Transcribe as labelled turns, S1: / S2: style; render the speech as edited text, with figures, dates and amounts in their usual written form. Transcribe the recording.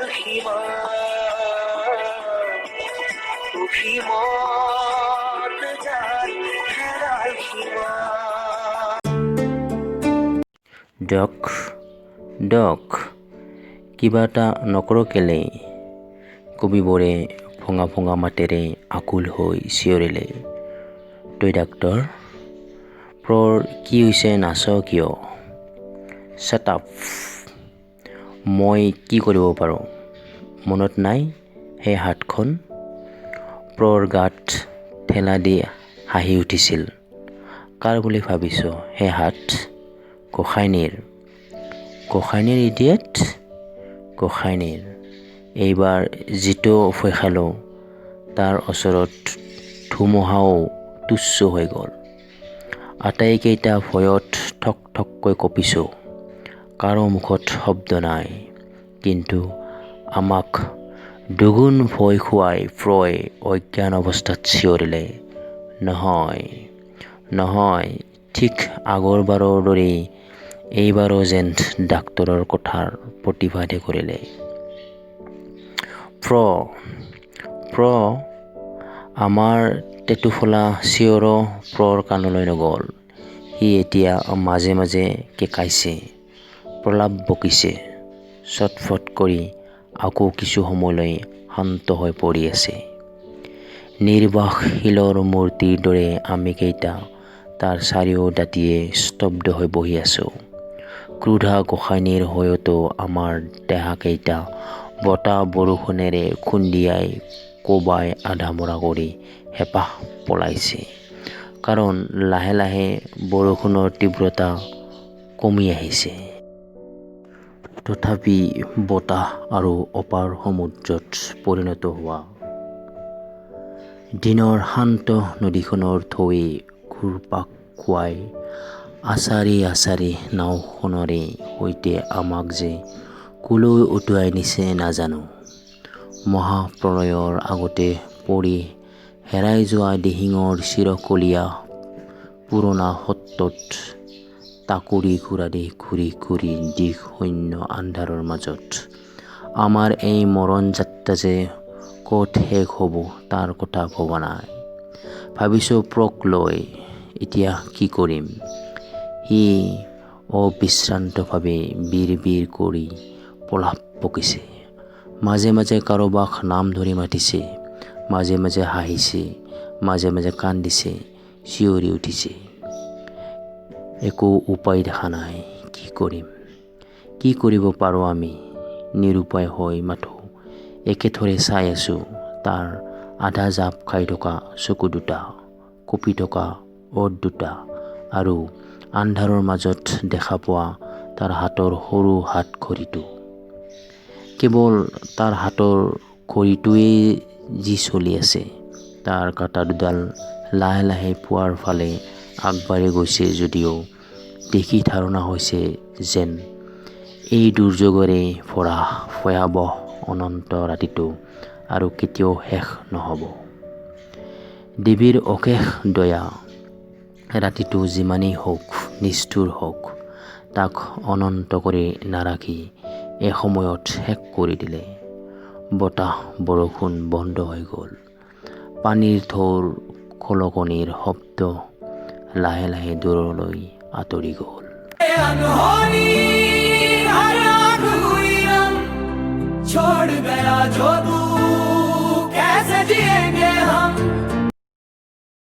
S1: হেৰাল সীমা অভিমত যাৰ হেৰাল সীমা।
S2: ডক ডক কিবা এটা নকৰ কেলে, কবিবৰে ভঙা ভঙা মাতেৰে আকুল হৈ চিঞৰিলে। তই ডাক্তৰ, প্ৰৰ কি হৈছে নাচ কিয়? Shut up. মই কি কৰিব পাৰোঁ? মনত নাই সেই হাতখন? প্ৰৰ গাত ঠেলা দি হাঁহি উঠিছিল। কাৰ বুলি ভাবিছ সেই হাত? গোসাঁইনীৰ। গোসাঁইনীৰ ইডিয়েট। গোসাঁইনীৰ। এইবাৰ যিটো ভয় খালোঁ তাৰ ওচৰত ধুমুহাও তুচ্ছ হৈ গ'ল। আটাইকেইটা ভয়ত ঠক ঠককৈ কঁপিছোঁ। কাৰো মুখত শব্দ নাই। কিন্তু আমাক দুগুণ ভয় খুৱাই প্ৰই অজ্ঞান অৱস্থাত চিঞৰিলে, নহয় নহয়, ঠিক আগৰবাৰৰ দৰেই এইবাৰো যেন ডাক্তৰৰ কথাৰ প্ৰতিবাদে কৰিলে। প্ৰ আমাৰ টেটুফলা চিঞৰো প্ৰৰ কাণলৈ নগ'ল। সি এতিয়া মাজে মাজে কেঁকাইছে, প্ৰলাপ বকিছে, চটফট কৰি আকৌ কিছু সময়লৈ শান্ত হৈ পৰি আছে। নিৰ্বাক শিলৰ মূৰ্তিৰ দৰে আমি কেইটা তাৰ চাৰিও দাঁতিয়ে স্তব্ধ হৈ বহি আছোঁ। ক্ৰোধা গোসাঁইনীৰ ভয়তো আমাৰ দেহাকেইটা বতাহ বৰষুণেৰে খুন্দিয়াই কোবাই আধামৰা কৰি হেঁপাহ পলাইছে। কাৰণ লাহে লাহে বৰষুণৰ তীব্ৰতা কমি আহিছে। তথাপি বতাহ আৰু অপাৰ সমুদ্ৰত পৰিণত হোৱা দিনৰ শান্ত নদীখনৰ ঢৌৱে ঘূৰপাক খুৱাই আছাৰি আছাৰি নাওখনৰে সৈতে আমাক যে কলৈ উটুৱাই নিছে নাজানো। মহাপ্ৰলয়ৰ আগতে পৰি হেৰাই যোৱা দিহিঙৰ চিৰকলীয়া পুৰণা সত্ৰত টাকুৰি ঘূৰাদি ঘূৰি ঘূৰি দিশ শূন্য আন্ধাৰৰ মাজত আমাৰ এই মৰণ যাত্ৰা যে ক'ত শেষ হ'ব তাৰ কথা ভবা নাই। ভাবিছোঁ প্ৰক লৈ এতিয়া কি কৰিম। সি অবিশ্ৰান্তভাৱে বিৰ বিৰ কৰি প্ৰলাপ বকিছে। মাজে মাজে কাৰোবাক নাম ধৰি মাতিছে, মাজে মাজে হাঁহিছে, মাজে মাজে কান্দিছে, চিঞৰি উঠিছে। একো উপায় দেখা নাই। কি কৰিম? কি কৰিব পাৰোঁ আমি? নিৰুপায় হৈ মাথো একেথৰে চাই আছোঁ তাৰ আধা জাপ খাই থকা চকু দুটা, কঁপি থকা ওঠ দুটা আৰু আন্ধাৰৰ মাজত দেখা পোৱা তাৰ হাতৰ সৰু হাত ঘড়ীটো। কেৱল তাৰ হাতৰ ঘড়ীটোৱেই যি চলি আছে। তাৰ কাঁটা দুডাল লাহে লাহে পুৱাৰ ফালে আগবাঢ়ি গৈছে যদিও দেখি ধাৰণা হৈছে যেন এই দুৰ্যোগৰে ভৰা ভয়াৱহ অনন্ত ৰাতিটো আৰু কেতিয়াও শেষ নহ'ব। দেৱীৰ অশেষ দয়া। ৰাতিটো যিমানেই হওক, নিষ্ঠুৰ হওক, তাক অনন্ত কৰি নাৰাখি এসময়ত শেষ কৰি দিলে। বতাহ বৰষুণ বন্ধ হৈ গ'ল। পানীৰ ঢৌৰ খলকনিৰ শব্দ লাহে লাহে দূৰলৈ আঁতৰি গ'ল।
S1: छोड़ गया जो